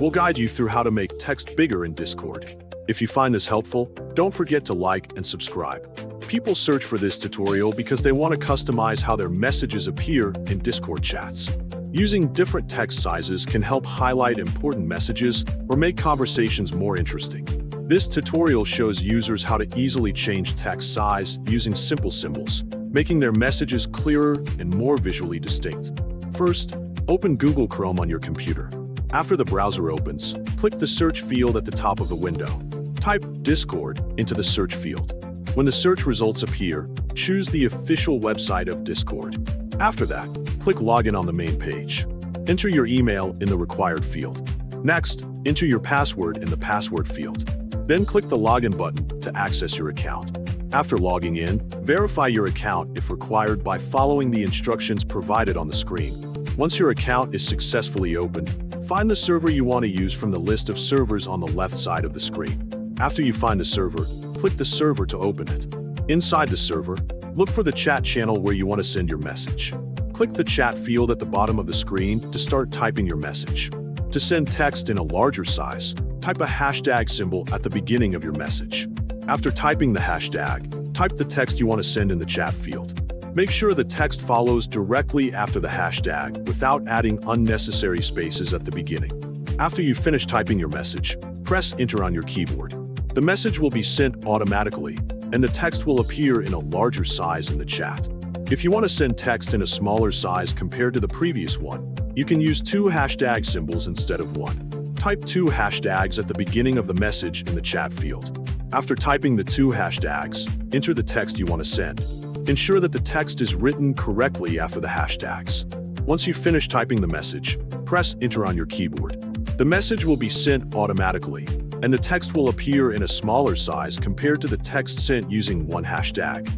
We'll guide you through how to make text bigger in Discord. If you find this helpful, don't forget to like and subscribe. People search for this tutorial because they want to customize how their messages appear in Discord chats. Using different text sizes can help highlight important messages or make conversations more interesting. This tutorial shows users how to easily change text size using simple symbols, making their messages clearer and more visually distinct. First, open Google Chrome on your computer. After the browser opens, click the search field at the top of the window. Type Discord into the search field. When the search results appear, choose the official website of Discord. After that, click Login on the main page. Enter your email in the required field. Next, enter your password in the password field. Then click the Login button to access your account. After logging in, verify your account if required by following the instructions provided on the screen. Once your account is successfully opened, find the server you want to use from the list of servers on the left side of the screen. After you find the server, click the server to open it. Inside the server, look for the chat channel where you want to send your message. Click the chat field at the bottom of the screen to start typing your message. To send text in a larger size, type a hashtag symbol at the beginning of your message. After typing the hashtag, type the text you want to send in the chat field. Make sure the text follows directly after the hashtag without adding unnecessary spaces at the beginning. After you finish typing your message, press Enter on your keyboard. The message will be sent automatically, and the text will appear in a larger size in the chat. If you want to send text in a smaller size compared to the previous one, you can use 2 hashtag symbols instead of 1. Type 2 hashtags at the beginning of the message in the chat field. After typing the 2 hashtags, enter the text you want to send. Ensure that the text is written correctly after the hashtags. Once you finish typing the message, press Enter on your keyboard. The message will be sent automatically, and the text will appear in a smaller size compared to the text sent using 1 hashtag.